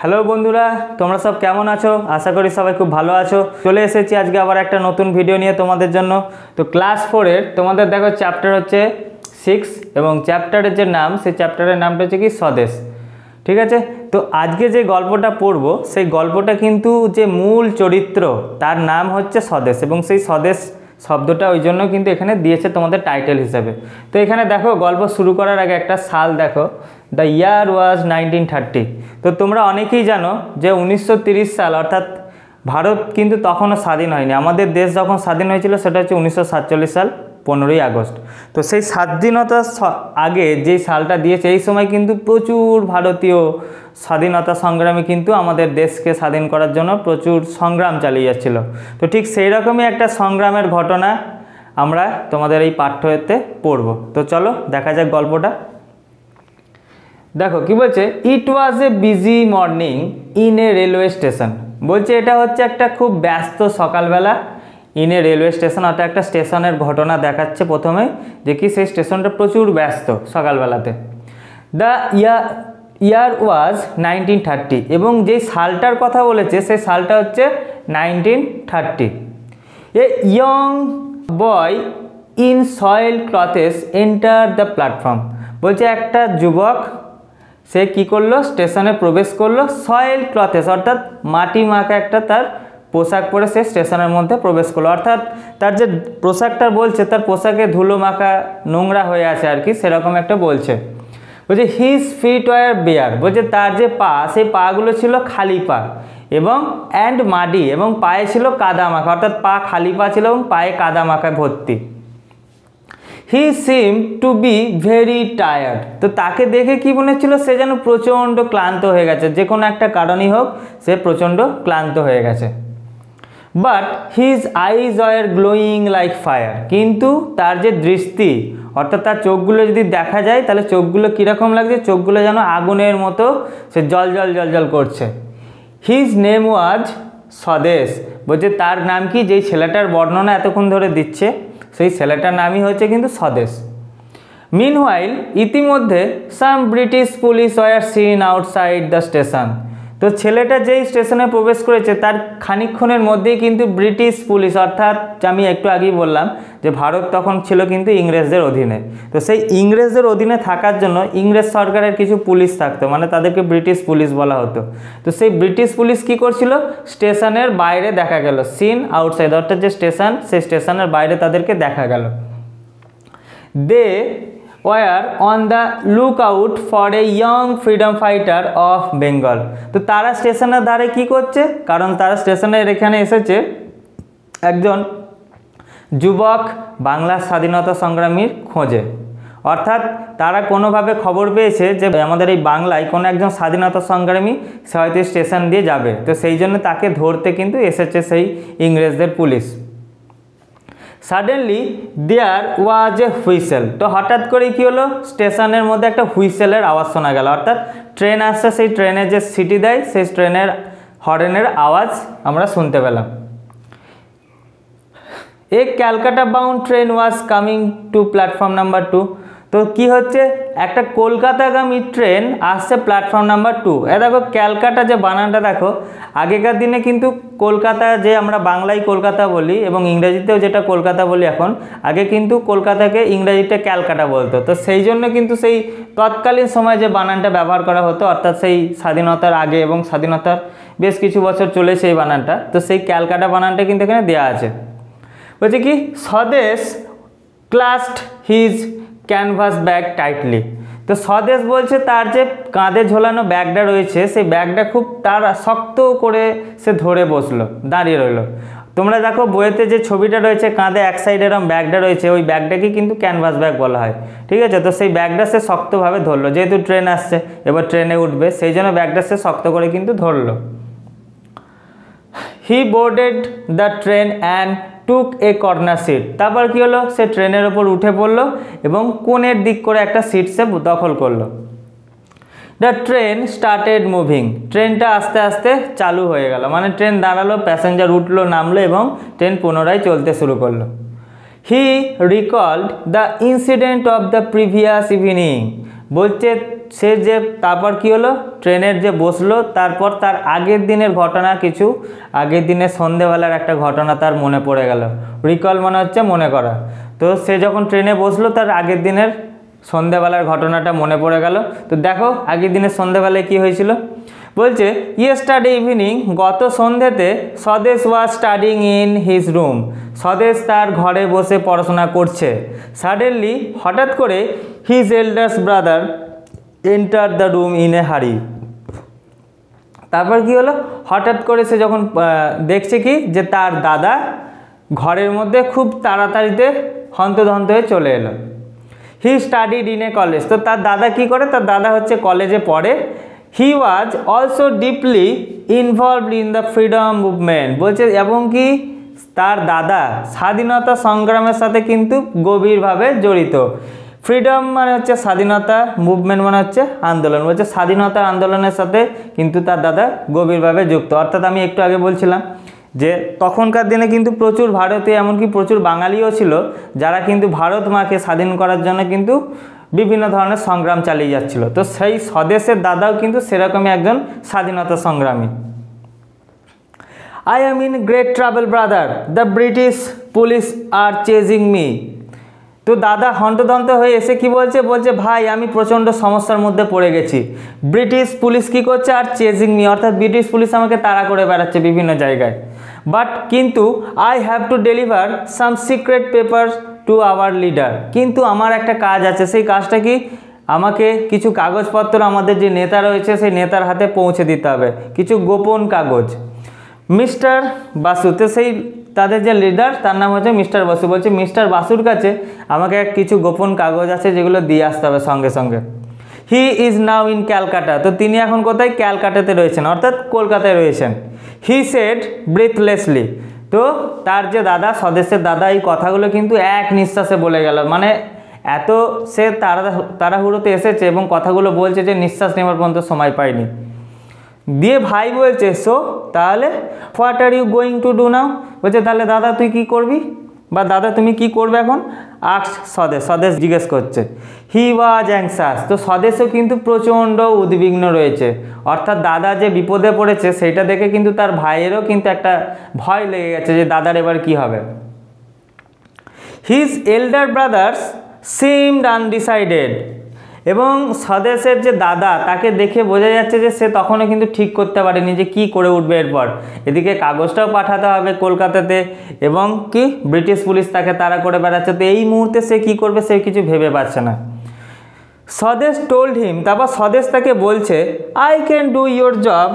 Hello বন্ধুরা, তোমরা সব কেমন আছো? আশা করি সবাই খুব ভালো আছো। চলে এসেছি আজকে আবার একটা নতুন ভিডিও নিয়ে তোমাদের জন্য। তো ক্লাস 4-এর তোমাদের দেখো চ্যাপ্টার হচ্ছে 6 এবং চ্যাপ্টারের যে নাম, সেই চ্যাপ্টারের নামটা হচ্ছে কি স্বদেশ। ঠিক আছে, তো আজকে যে গল্পটা পড়বো সেই গল্পটা কিন্তু যে মূল চরিত্র তার নাম হচ্ছে স্বদেশ, এবং সেই স্বদেশ শব্দটা ওই জন্য কিন্তু এখানে দিয়েছে তোমাদের টাইটেল হিসেবে। তো এখানে দেখো গল্প শুরু করার আগে একটা সাল দেখো, দ্য ইয়ার ওয়াজ 1930। তো তোমরা অনেকেই জানো যে 1930 সাল, অর্থাৎ ভারত কিন্তু তখনও স্বাধীন হয়নি। আমাদের দেশ যখন স্বাধীন হয়েছিল সেটা হচ্ছে 1947 সাল 15ই আগস্ট। তো সেই স্বাধীনতার আগে যেই সালটা দিয়েছে, এই সময় কিন্তু প্রচুর ভারতীয় স্বাধীনতা সংগ্রামী কিন্তু আমাদের দেশকে স্বাধীন করার জন্য প্রচুর সংগ্রাম চালিয়ে যাচ্ছিল। তো ঠিক সেই রকমই একটা সংগ্রামের ঘটনা আমরা তোমাদের এই পাঠ্যতে পড়ব। তো চলো দেখা যাক গল্পটা। দেখো কি বলছে, it was a busy morning in a railway station. বলছে এটা হচ্ছে একটা খুব ব্যস্ত সকালবেলা ইন এ রেলওয়ে স্টেশন, অর্থাৎ একটা স্টেশনের ঘটনা দেখাচ্ছে প্রথমে, যে কি সেই স্টেশনটা প্রচুর ব্যস্ত সকালবেলাতে। দ্য ইয়ার ওয়াজ 1930, এবং যে সালটার কথা বলেছে সেই সালটা হচ্ছে 1930। A young boy in soiled clothes enter the platform. বলছে একটা যুবক সে কি করলো, স্টেশনে প্রবেশ করলো সয়েল ক্লথেস, অর্থাৎ মাটি মাখা একটা তার পোশাক পরে সে স্টেশনের মধ্যে প্রবেশ করলো। অর্থাৎ তার যে পোশাকটা বলছে, তার পোশাকে ধুলো মাখা নোংরা হয়ে আছে আর কি, সেরকম একটা বলছে। বলছে হিজ ফিট ওয়ার বেয়ার, বলছে তার যে পা, সেই পাগুলো ছিল খালি পা এবং অ্যান্ড মাডি, এবং পায়ে ছিল কাদা মাখা, অর্থাৎ পা খালি পা ছিল এবং পায়ে কাদা মাখা ভর্তি। হি seem to be very tired. তো তাকে দেখে কি মনে হচ্ছিল, সে যেন প্রচণ্ড ক্লান্ত হয়ে গেছে, যে কোনো একটা কারণই হোক সে প্রচণ্ড ক্লান্ত হয়ে গেছে। But his eyes were glowing like fire, কিন্তু তার যে দৃষ্টি, অর্থাৎ তার চোখগুলো যদি দেখা যায় তাহলে চোখগুলো কীরকম লাগছে, চোখগুলো যেন আগুনের মতো সে জল জল জল জল করছে। হিজ নেম ওয়াজ স্বদেশ। বলছে তার নাম কি, যেই ছেলেটার বর্ণনা এতক্ষণ ধরে দিচ্ছে সেই ছেলেটার নামই হচ্ছে কিন্তু স্বদেশ। মিনওয়াইল ইতিমধ্যে some British police were seen outside the station. তো ছেলেটা যেই স্টেশনে প্রবেশ করেছে তার খানিকক্ষণের মধ্যেই কিন্তু ব্রিটিশ পুলিশ, অর্থাৎ আমি একটু আগেই বললাম যে ভারত তখন ছিল কিন্তু ইংরেজদের অধীনে। তো সেই ইংরেজদের অধীনে থাকার জন্য ইংরেজ সরকারের কিছু পুলিশ থাকতো, মানে তাদেরকে ব্রিটিশ পুলিশ বলা হতো। তো সেই ব্রিটিশ পুলিশ কি করছিল, স্টেশনের বাইরে দেখা গেল, সিন আউটসাইড, অর্থাৎ যে স্টেশন, সেই স্টেশনের বাইরে তাদেরকে দেখা গেল। They were on the look out for a young freedom fighter of Bengal. তো তারা স্টেশনের ধারে কি করছে, কারণ তারা স্টেশনের এখানে এসেছে একজন যুবক বাংলার স্বাধীনতা সংগ্রামীর খোঁজে। অর্থাৎ তারা কোনোভাবে খবর পেয়েছে যে আমাদের এই বাংলায় কোনো একজন স্বাধীনতা সংগ্রামী সে হয়তো স্টেশন দিয়ে যাবে, তো সেই জন্য তাকে ধরতে কিন্তু এসেছে সেই ইংরেজদের পুলিশ। সাডেনলি দেয়ার ওয়াজ এ হুইসেল। তো হঠাৎ করে কি হলো, স্টেশনের মধ্যে একটা হুইসেলের আওয়াজ শোনা গেল, অর্থাৎ ট্রেন আসছে, সেই ট্রেনের যে সিটি দেয় সেই ট্রেনের হর্নের আওয়াজ আমরা শুনতে পেলাম। A Calcutta bound train was coming to platform number 2। তো কি হচ্ছে, একটা কলকাতাগামী ট্রেন আসছে প্ল্যাটফর্ম নাম্বার 2। দেখো ক্যালকাটা যে বানানটা দেখো, আগেকার দিনে কিন্তু কলকাতা যে আমরা বাংলায় কলকাতা বলি এবং ইংরেজিতেও যেটা কলকাতা বলি এখন, আগে কিন্তু কলকাতাকে ইংরেজিতে ক্যালকাটা বলতো। তো সেই জন্য কিন্তু সেই তৎকালীন সময় যে বানানটা ব্যবহার করা হতো, অর্থাৎ সেই স্বাধীনতার আগে এবং স্বাধীনতার বেশ কিছু বছর চলেছে এই বানানটা, তো সেই ক্যালকাটা বানানটা কিন্তু এখানে দেওয়া আছে। বলছে কি, স্বদেশ ক্লাস্পড হিজ ক্যানভাস ব্যাগ টাইটলি। তো স্বদেশ বলছে তার যে কাঁধে ঝোলানো ব্যাগটা রয়েছে সেই ব্যাগটা খুব তার শক্ত করে সে ধরে বসলো, দাঁড়িয়ে রইলো। তোমরা দেখো বইয়েতে যে ছবিটা রয়েছে, কাঁধে এক সাইডে এরকম ব্যাগটা রয়েছে, ওই ব্যাগটাকে কিন্তু ক্যানভাস ব্যাগ বলা হয়। ঠিক আছে, তো সেই ব্যাগটা সে শক্তভাবে ধরলো, যেহেতু ট্রেন আসছে, এবার ট্রেনে উঠবে, সেই জন্য ব্যাগটা সে শক্ত করে কিন্তু ধরলো। He boarded the train and took a corner seat. তারপর কি হলো, সে ট্রেনের ওপর উঠে পড়লো এবং কোণের দিক করে একটা সিট সে দখল করলো। The train started moving. ট্রেনটা আস্তে আস্তে চালু হয়ে গেল, মানে ট্রেন দাঁড়ালো, প্যাসেঞ্জার উঠলো নামলো এবং ট্রেন পুনরায় চলতে শুরু করলো। He recalled the incident of the previous evening. বলছে সে যে তারপর কি হলো, ট্রেনের যে বসলো, তারপর তার আগের দিনের ঘটনা কিছু, আগের দিনের সন্ধেবেলার একটা ঘটনা তার মনে পড়ে গেল। রিকল মানে হচ্ছে মনে করা। তো সে যখন ট্রেনে বসলো তার আগের দিনের সন্ধেবেলার ঘটনাটা মনে পড়ে গেল। তো দেখো আগের দিনের সন্ধেবেলায় কি হয়েছিল, বলছে ইয়েস্টারডে ইভিনিং, গত সন্ধ্যেতে স্বদেশ was studying in his room, স্বদেশ তার ঘরে বসে পড়াশোনা করছে। সাডেনলি, হঠাৎ করে, his elders brother enter the room in a হারি। তারপর কি হলো, হঠাৎ করে সে যখন দেখছে কি যে তার দাদা ঘরের মধ্যে খুব তাড়াতাড়িতে হন্তদন্ত হয়ে চলে এলো। হি স্টাডিড ইন এ কলেজ, তো তার দাদা কি করে, তার দাদা হচ্ছে কলেজে পড়ে। He was also deeply involved in the freedom movement, বলছে এবং কি তার দাদা স্বাধীনতা সংগ্রামের সাথে কিন্তু গভীরভাবে জড়িত। ফ্রিডম মানে হচ্ছে স্বাধীনতা, মুভমেন্ট মানে হচ্ছে আন্দোলন, বলছে স্বাধীনতা আন্দোলনের সাথে কিন্তু তার দাদা গভীরভাবে যুক্ত। অর্থাৎ আমি একটু আগে বলছিলাম যে তখনকার দিনে কিন্তু প্রচুর ভারতীয়, এমনকি প্রচুর বাঙালিও ছিল যারা কিন্তু ভারত মাকে স্বাধীন করার জন্য কিন্তু বিভিন্ন ধরনের সংগ্রাম চালিয়ে যাচ্ছিল। তো সেই স্বদেশের দাদাও কিন্তু সেরকমই একজন স্বাধীনতা সংগ্রামী। I am in great travel brother, the British police R chasing me. তো দাদা হন্তদন্ত হয়ে এসে কি বলছে, বলছে ভাই আমি প্রচণ্ড সমস্যার মধ্যে পড়ে গেছি। ব্রিটিশ পুলিশ কি করছে, আর চেজিং মি, অর্থাৎ ব্রিটিশ পুলিশ আমাকে তাড়া করে বেড়াচ্ছে বিভিন্ন জায়গায়। বাট কিন্তু I have to deliver some secret papers to our leader, কিন্তু আমার একটা কাজ আছে, সেই কাজটা কি, আমাকে কিছু কাগজপত্র আমাদের যে নেতা রয়েছে সেই নেতার হাতে পৌঁছে দিতে হবে, কিছু গোপন কাগজ। মিস্টার বাসু, তো সেই তাদের যে লিডার তার নাম হচ্ছে মিস্টার বাসু, বলছে মিস্টার বাসুর কাছে আমাকে কিছু গোপন কাগজ আছে যেগুলো দিয়ে আসতে হবে সঙ্গে সঙ্গে। He is now in Calcutta, তো তিনি এখন কোথায়, ক্যালকাটাতে রয়েছেন, অর্থাৎ কলকাতায় রয়েছেন। হি সেড ব্রিথলেসলি, তো তার যে দাদা, স্বদেশের দাদা, এই কথাগুলো কিন্তু এক নিঃশ্বাসে বলে গেল, মানে এত সে তাড়াহুড়োতে এসেছে এবং কথাগুলো বলছে যে নিঃশ্বাস নেওয়ার পর্যন্ত সময় পায়নি। দিয়ে ভাই বলছে সো তাহলে what are you going to do now, বলছে তাহলে দাদা তুই কি করবি, বা দাদা তুমি কি করবে এখন। আক্স স্বদেশ, স্বদেশ জিজ্ঞেস করছে। হি ওয়াজ অ্যাংসাস, তো স্বদেশও কিন্তু প্রচণ্ড উদ্বিগ্ন রয়েছে, অর্থাৎ দাদা যে বিপদে পড়েছে সেইটা দেখে কিন্তু তার ভাইয়েরও কিন্তু একটা ভয় লেগে গেছে যে দাদার এবার কি হবে। হিজ এল্ডার ব্রাদার্স সিমড আনডিসাইডেড, এবং স্বদেশের যে দাদা তাকে দেখে বোঝা যাচ্ছে যে সে তখনও কিন্তু ঠিক করতে পারেনি যে কী করে উঠবে এরপর। এদিকে কাগজটাও পাঠাতে হবে কলকাতাতে এবং কি ব্রিটিশ পুলিশ তাকে তাড়া করে বেড়াচ্ছে, তো এই মুহূর্তে সে কী করবে সে কিছু ভেবে পাচ্ছে না। স্বদেশ টোল্ড হিম, তারপর স্বদেশ তাকে বলছে I can do your job,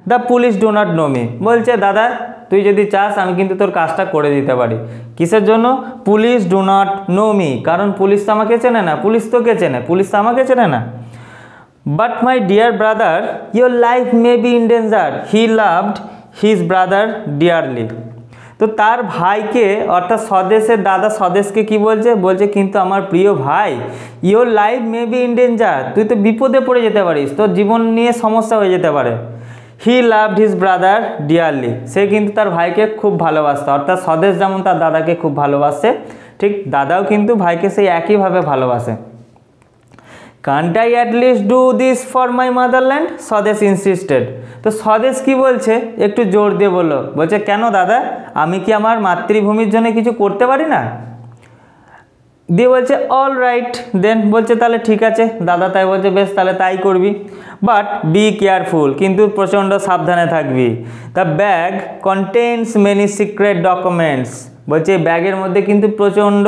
the police do not know me, বলছে দাদা তুই যদি চাস আমি কিন্তু তোর কাজটা করে দিতে পারি। কিসের জন্য, police do not know me, কারণ পুলিশ তো আমাকে চেনে না, পুলিশ তোকে চেনে, পুলিশ তো আমাকে চেনে না। But my dear brother your life may be in danger, he loved his brother dearly, তো তার ভাইকে অর্থাৎ স্বদেশের দাদা স্বদেশকে কি বলছে, বলছে কিন্তু আমার প্রিয় ভাই your life may be in danger, তুই তো বিপদে পড়ে যেতে পারিস, তোর জীবন নিয়ে সমস্যা হয়ে যেতে পারে। He loved his brother dearly, সে কিন্তু তার ভাইকে খুব ভালোবাসত, অর্থাৎ স্বদেশ যেমন তার দাদাকে খুব ভালোবাসে ঠিক দাদাও কিন্তু ভাইকে সেই একইভাবে ভালোবাসে। Kant I at least do this for my motherland, স্বদেশ ইনসিস্টেড, তো স্বদেশ কি বলছে একটু জোর দিয়ে বলছে কেন দাদা আমি কি আমার মাতৃভূমির জন্য কিছু করতে পারি না। দিয়ে বলছে অল রাইট দেন, বলছে তাহলে ঠিক আছে দাদা, তাই বলছে বেশ তাহলে তাই করবি, বাট বি কেয়ারফুল, কিন্তু প্রচণ্ড সাবধানে থাকবি। The bag contains many secret documents, বলছে ব্যাগের মধ্যে কিন্তু প্রচণ্ড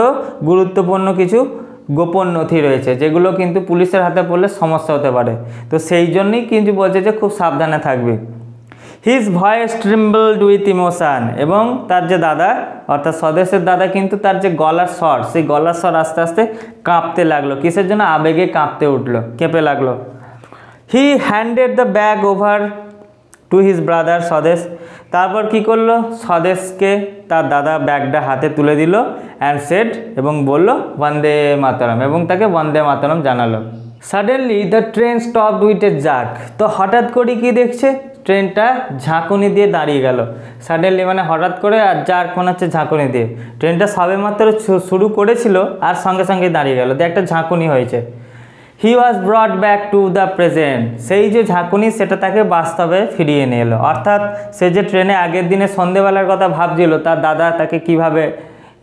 গুরুত্বপূর্ণ কিছু গোপন নথি রয়েছে যেগুলো কিন্তু পুলিশের হাতে পড়লে সমস্যা হতে পারে, তো সেই জন্যই কিন্তু বলছে যে খুব সাবধানে থাকবি। হিজ ভয়েস ট্রিম্বলড উইথ ইমোশান, এবং তার যে দাদা অর্থাৎ স্বদেশের দাদা কিন্তু তার যে গলার স্বর সেই গলার স্বর আস্তে আস্তে কাঁপতে লাগলো, কিসের জন্য, আবেগে কাঁপতে উঠলো, কেঁপে লাগলো। He handed the bag over to his brother Swadesh, তারপর কি করলো স্বদেশকে তার দাদা ব্যাগটা হাতে তুলে দিল অ্যান্ড সেড, এবং বলল বন্দে মাতরম, এবং তাকে বন্দে মাতরম জানালো। Suddenly the train stopped with a jerk, তো হঠাৎ করে কি দেখছে ট্রেনটা ঝাঁকুনি দিয়ে দাঁড়িয়ে গেল। সাডেনলি মানে হঠাৎ করে, আর জার্ক মনে হচ্ছে ঝাঁকুনি দিয়ে, ট্রেনটা সবেমাত্র শুরু করেছিল আর সঙ্গে সঙ্গে দাঁড়িয়ে গেল, দিয়ে একটা ঝাঁকুনি হয়েছে। He was brought back to the present, সেই যে ঝাঁকুনি সেটা তাকে বাস্তবে ফিরিয়ে নিয়ে এলো। অর্থাৎ সে যে ট্রেনে আগের দিনে সন্ধেবেলার কথা ভাবছিল, তার দাদা তাকে কিভাবে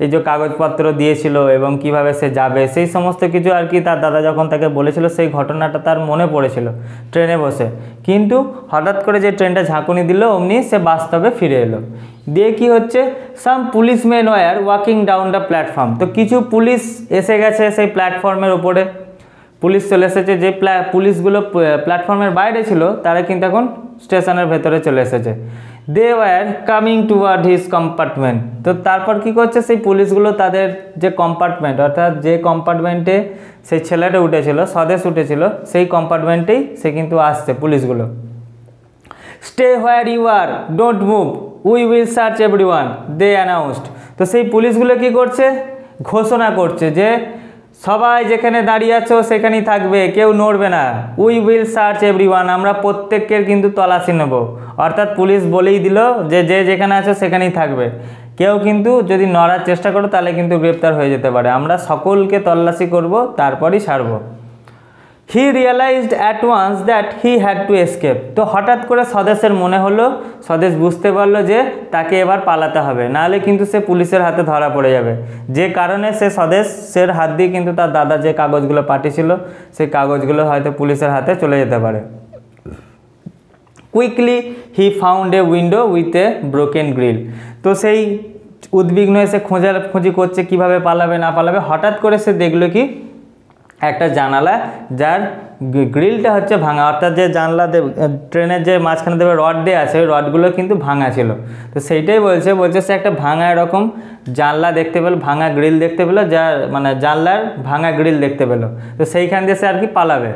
এই যে কাগজপত্র দিয়েছিল এবং কিভাবে সে যাবে, সেই সমস্ত কিছু আর কি তার দাদা যখন তাকে বলেছিল, সেই ঘটনাটা তার মনে পড়েছিল ট্রেনে বসে। কিন্তু হঠাৎ করে যে ট্রেনটা ঝাঁকুনি দিল, অমনি সে বাস্তবে ফিরে এলো। দিয়ে কি হচ্ছে, some policeman were walking down the platform, তো কিছু পুলিশ এসে গেছে সেই প্ল্যাটফর্মের ওপরে, পুলিশ চলে এসেছে। যে পুলিশগুলো প্ল্যাটফর্মের বাইরে ছিল তারা কিন্তু এখন স্টেশনের ভেতরে চলে এসেছে। They were coming toward his compartment, তো তারপর কি করছে, সেই পুলিশগুলো তাদের যে কম্পার্টমেন্ট, অর্থাৎ যে কম্পার্টমেন্টে সেই ছেলেটা উঠেছিল, স্বদেশ উঠেছিল, সেই কম্পার্টমেন্টেই সে কিন্তু আসছে পুলিশগুলো। Stay where you are, don't move, we will search everyone, they announced, তো সেই পুলিশগুলো কি করছে, ঘোষণা করছে যে সবাই যেখানে দাঁড়িয়ে আছো সেখানেই থাকবে, কেউ নড়বে না। উই উইল সার্চ এভরিওয়ান, আমরা প্রত্যেকের কিন্তু তল্লাশি নেব। অর্থাৎ পুলিশ বলেই দিল যে যে যেখানে আছো সেখানেই থাকবে, কেউ কিন্তু যদি নড়ার চেষ্টা করো তাহলে কিন্তু গ্রেপ্তার হয়ে যেতে পারে, আমরা সকলকে তল্লাশি করব, তারপরই ছাড়ব। He realised at once that he had to escape, তো হঠাৎ করে স্বদেশের মনে হলো, স্বদেশ বুঝতে পারলো যে তাকে এবার পালাতে হবে, নাহলে কিন্তু সে পুলিশের হাতে ধরা পড়ে যাবে। যে কারণে সে স্বদেশের হাত দিয়ে কিন্তু তার দাদা যে কাগজগুলো পাঠিয়েছিল, সেই কাগজগুলো হয়তো পুলিশের হাতে চলে যেতে পারে। Quickly he found a window with a broken grill, তো সেই উদ্বিগ্ন এসে খোঁজাখুঁজি করছে কিভাবে পালাবে না পালাবে। হঠাৎ করে সে দেখলো কি, একটা জানালা যার গ্রিলটা হচ্ছে ভাঙা, অর্থাৎ যে জানলা ট্রেনের যে মাঝখানে দেবে রড দিয়ে আছে, ওই রডগুলো কিন্তু ভাঙা ছিল। তো সেইটাই বলছে সে একটা ভাঙা এরকম জানলা দেখতে পেলো, ভাঙা গ্রিল দেখতে পেলো, যার মানে জানলার ভাঙা গ্রিল দেখতে পেলো, তো সেইখান দিয়ে সে আর কি পালাবে।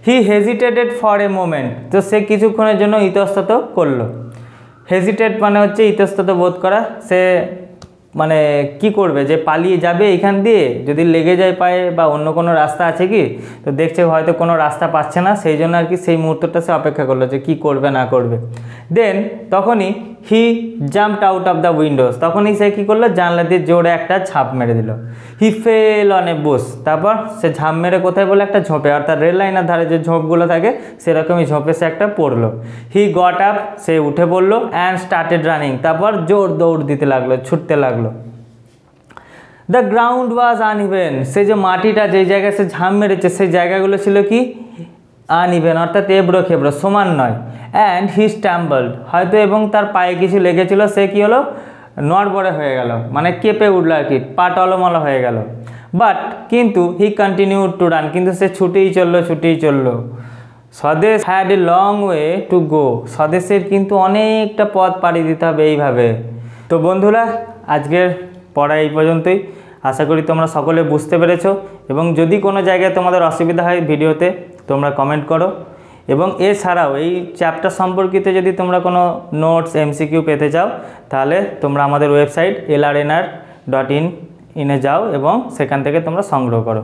হি হেজিটেটেড ফর এ মোমেন্ট, তো সে কিছুক্ষণের জন্য ইতস্তত করলো। হেজিটেট মানে হচ্ছে ইতস্তত বোধ করা, সে মানে কি করবে, যে পালিয়ে যাবে এখান দিয়ে, যদি লেগে যায় পায়ে বা অন্য কোনো রাস্তা আছে কি, তো দেখছে হয়তো কোনো রাস্তা পাচ্ছে না, সেই জন্য আর কি সেই মুহূর্তটা সে অপেক্ষা করলো যে কি করবে না করবে। দেন তখনই he jumped out of the Windows, তখনই সে কী করলো, জানলা দিয়ে জোরে একটা ঝাঁপ মেরে দিল। হি ফেল অন এ বুশ, তারপর সে ঝাঁপ মেরে কোথায় বলে, একটা ঝোপে, অর্থাৎ রেল লাইনের ধারে যে ঝোপগুলো থাকে সেরকমই ঝোপে সে একটা পড়লো। হি গট আপ, সে উঠে পড়লো, অ্যান্ড স্টার্টেড রানিং, তারপর জোর দৌড় দিতে লাগলো, ছুটতে লাগলো। দ্য গ্রাউন্ড ওয়াজ আনইভেন, সে যে মাটিটা যেই জায়গায় সে ঝাঁপ মেরেছে সেই জায়গাগুলো ছিল কি আনইভেন, অর্থাৎ এবড়ো খেবড়ো, সমান নয়। অ্যান্ড হি স্ট্যাম্বলড, হয়তো এবং তার পায়ে কিছু লেগেছিল, সে কি হলো, নড়বড়ে হয়ে গেল, মানে কেঁপে উঠলো আর কি, পা টলমলো হয়ে গেল। বাট কিন্তু হি কন্টিনিউড টু রান, কিন্তু সে ছুটেই চললো। Swadesh had a long way to go, স্বদেশের কিন্তু অনেকটা পথ পাড়ি দিতে হবে এইভাবে। তো বন্ধুরা, আজকের পড়া এই পর্যন্তই, আশা করি তোমরা সকলে বুঝতে পেরেছো, এবং যদি কোনো জায়গায় তোমাদের অসুবিধা হয় ভিডিওতে তোমরা কমেন্ট করো। এবং এছাড়াও এই চ্যাপ্টার সম্পর্কিত যদি তোমরা কোনো নোটস এমসিকিউ পেতে চাও, তাহলে তোমরা আমাদের ওয়েবসাইট lrnr.in যাও এবং সেখান থেকে তোমরা সংগ্রহ করো।